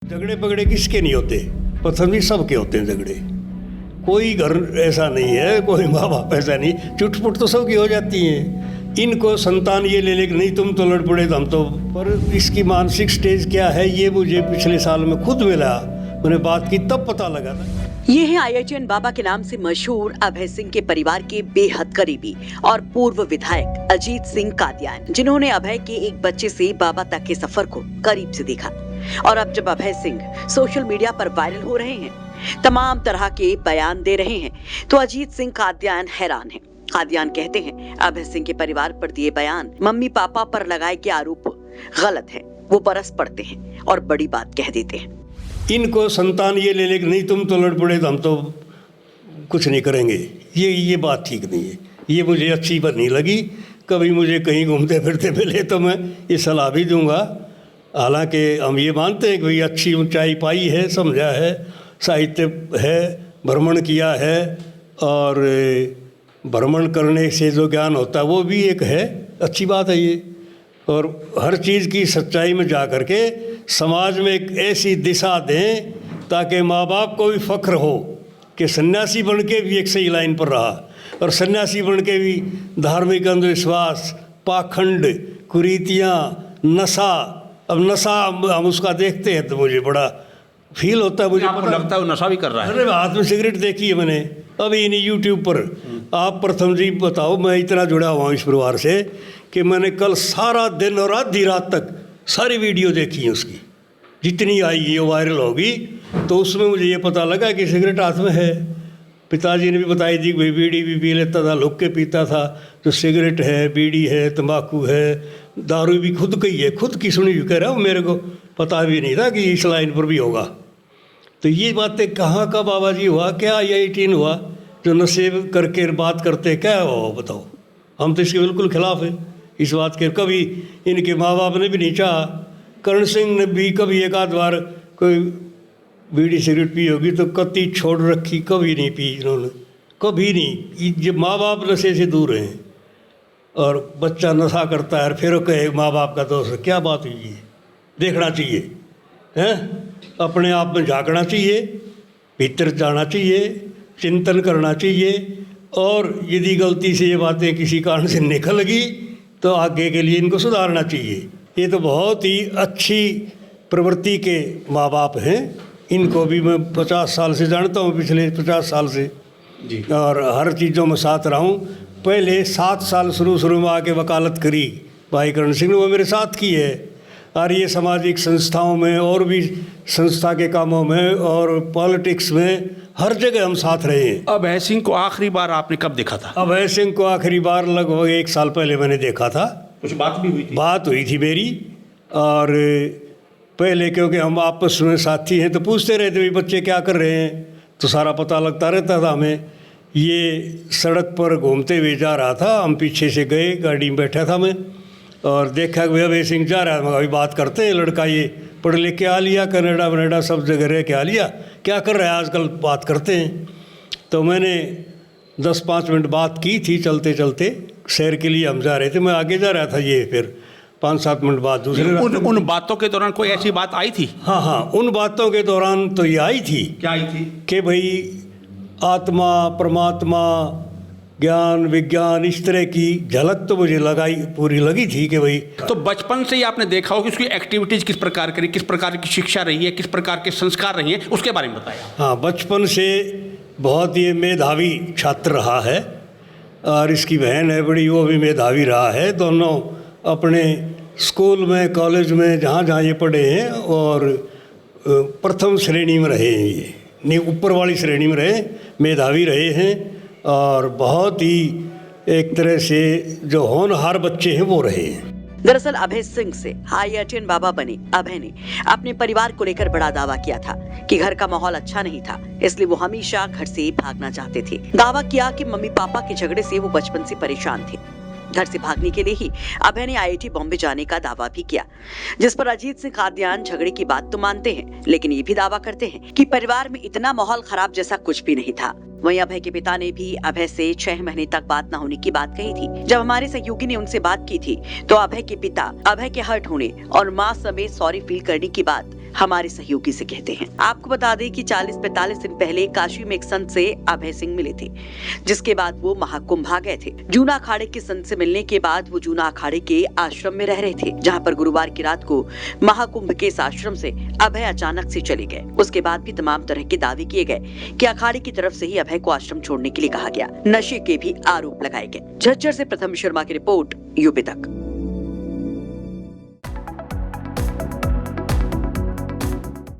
झगड़े पगड़े किसके नहीं होते, पसंद सबके होते हैं झगड़े। कोई घर ऐसा नहीं है, कोई माँ बाप ऐसा नहीं, चुटपुट तो सबकी हो जाती हैं। इनको संतान ये ले कि नहीं तुम तो लड़ पड़े हम तो, पर इसकी मानसिक स्टेज क्या है ये मुझे पिछले साल में खुद मिला, मैंने बात की तब पता लगा था। ये है IITN बाबा के नाम से मशहूर अभय सिंह के परिवार के बेहद करीबी और पूर्व विधायक अजीत सिंह कादियान, जिन्होंने अभय के एक बच्चे से बाबा तक के सफर को करीब से देखा। और अब जब अभय सिंह सोशल मीडिया पर वायरल हो रहे हैं, तमाम तरह के बयान दे रहे हैं, तो अजीत सिंह कादियान हैरान हैं। कादियान कहते हैं अभय सिंह के परिवार पर दिए बयान, मम्मी पापा पर लगाए के आरोप गलत है। वो बरस पड़ते हैं और बड़ी बात कह देते हैं। इनको संतान ये ले कि नहीं तुम तो लड़ पड़े हम तो कुछ नहीं करेंगे, ये बात ठीक नहीं है, ये मुझे अच्छी बात नहीं लगी। कभी मुझे कहीं घूमते फिरते मिले तो मैं ये सलाह भी दूंगा। हालांकि हम ये मानते हैं कि भाई अच्छी ऊंचाई पाई है, समझा है, साहित्य है, भ्रमण किया है, और भ्रमण करने से जो ज्ञान होता है वो भी एक है, अच्छी बात है ये। और हर चीज़ की सच्चाई में जा कर के समाज में एक ऐसी दिशा दें ताकि माँ बाप को भी फख्र हो कि सन्यासी बन के भी एक सही लाइन पर रहा, और सन्यासी बन के भी धार्मिक अंधविश्वास, पाखंड, कुरीतियाँ, नशा, अब नशा हम उसका देखते हैं तो मुझे बड़ा फील होता है, मुझे आपको लगता है वो नशा भी कर रहा है? अरे हाथ में सिगरेट देखी है मैंने अभी नहीं यूट्यूब पर। आप प्रथम जी बताओ, मैं इतना जुड़ा हुआ हूँ इस परिवार से कि मैंने कल सारा दिन और आधी रात तक सारी वीडियो देखी है उसकी, जितनी आई है वायरल होगी, तो उसमें मुझे ये पता लगा कि सिगरेट हाथ में है। पिताजी ने भी बताई थी भाई बीड़ी भी पी लेता था, लुक के पीता था, तो सिगरेट है, बीड़ी है, तंबाकू है, दारू भी खुद की है, खुद की सुनी हुई कह रहा हूँ, मेरे को पता भी नहीं था कि इस लाइन पर भी होगा। तो ये बातें कहाँ का बाबा जी हुआ, क्या IITN हुआ जो नशे करके बात करते, क्या हुआ बताओ। हम तो इसके बिल्कुल खिलाफ है इस बात के। कभी इनके माँ बाप ने भी नहीं चाहा, करण सिंह ने भी कभी एक आध बार कोई बीड़ी सिगरेट पी होगी तो कति छोड़ रखी, कभी नहीं पी इन्होंने, कभी नहीं। जब माँ बाप नशे से दूर हैं और बच्चा नशा करता है और फिर कहे माँ बाप का दोष, क्या बात हुई है? देखना चाहिए हैं, अपने आप में झांकना चाहिए, भीतर जाना चाहिए, चिंतन करना चाहिए, और यदि गलती से ये बातें किसी कारण से निकल गई तो आगे के लिए इनको सुधारना चाहिए। ये तो बहुत ही अच्छी प्रवृत्ति के माँ बाप हैं, इनको भी मैं 50 साल से जानता हूँ, पिछले 50 साल से जी, और हर चीज़ों में साथ रहा हूँ। पहले 7 साल शुरू में आके वकालत करी भाई करण सिंह ने, वो मेरे साथ की है, और ये सामाजिक संस्थाओं में और भी संस्था के कामों में और पॉलिटिक्स में हर जगह हम साथ रहे हैं। अभय सिंह को आखिरी बार आपने कब देखा था? अभय सिंह को आखिरी बार लगभग 1 साल पहले मैंने देखा था। कुछ बात भी हुई थी? बात हुई थी मेरी, और पहले क्योंकि हम आपस में साथी हैं तो पूछते रहते भाई बच्चे क्या कर रहे हैं, तो सारा पता लगता रहता था हमें। ये सड़क पर घूमते हुए जा रहा था, हम पीछे से गए, गाड़ी में बैठा था मैं, और देखा कि अभय सिंह जा रहा है, मैं अभी बात करते हैं, लड़का ये पढ़ लिख के आ लिया, कनाडा वनाडा सब जगह रह के आ लिया, क्या कर रहा है आजकल, बात करते हैं। तो मैंने 10-5 मिनट बात की थी, चलते चलते शहर के लिए हम जा रहे थे, मैं आगे जा रहा था, ये फिर 5-7 मिनट बाद दूसरे उन बातों के दौरान कोई ऐसी बात आई थी? हाँ, उन बातों के दौरान तो ये आई थी। क्या आई थी? कि भाई आत्मा, परमात्मा, ज्ञान, विज्ञान, इस तरह की झलक तो मुझे पूरी लगी थी कि भाई। तो बचपन से ही आपने देखा हो कि उसकी एक्टिविटीज किस प्रकार की, किस प्रकार की शिक्षा रही है, किस प्रकार के संस्कार रही हैं, उसके बारे में बताया। हाँ, बचपन से बहुत ये मेधावी छात्र रहा है, और इसकी बहन है बड़ी, वो भी मेधावी रहा है। दोनों अपने स्कूल में, कॉलेज में, जहाँ जहाँ ये पढ़े हैं, और प्रथम श्रेणी में रहे हैं, ये नहीं ऊपर वाली श्रेणी में रहे, मेधावी रहे हैं, और बहुत ही एक तरह से जो होनहार बच्चे हैं वो रहे हैं। दरअसल अभय सिंह से IITN बाबा बने अभय ने अपने परिवार को लेकर बड़ा दावा किया था कि घर का माहौल अच्छा नहीं था, इसलिए वो हमेशा घर से भागना चाहते थे। दावा किया कि मम्मी पापा के झगड़े से वो बचपन से परेशान थे। घर से भागने के लिए ही अभय ने IIT बॉम्बे जाने का दावा भी किया, जिस पर अजीत सिंह कादियान झगड़े की बात तो मानते हैं, लेकिन ये भी दावा करते हैं कि परिवार में इतना माहौल खराब जैसा कुछ भी नहीं था। वहीं अभय के पिता ने भी अभय से 6 महीने तक बात न होने की बात कही थी। जब हमारे सहयोगी ने उनसे बात की थी तो अभय के पिता अभय के हर्ट होने और माँ समेत सॉरी फील करने की बात हमारे सहयोगी से कहते हैं। आपको बता दें कि 40-45 दिन पहले काशी में एक संत से अभय सिंह मिले थे, जिसके बाद वो महाकुंभ आ गए थे। जूना अखाड़े के संत से मिलने के बाद वो जूना अखाड़े के आश्रम में रह रहे थे, जहाँ पर गुरुवार की रात को महाकुंभ के इस आश्रम से अभय अचानक से चले गए। उसके बाद भी तमाम तरह के दावे किए गए कि अखाड़े की तरफ से ही अभय को आश्रम छोड़ने के लिए कहा गया। नशे के भी आरोप लगाए गए। झज्जर से प्रथम शर्मा की रिपोर्ट, यूपी तक।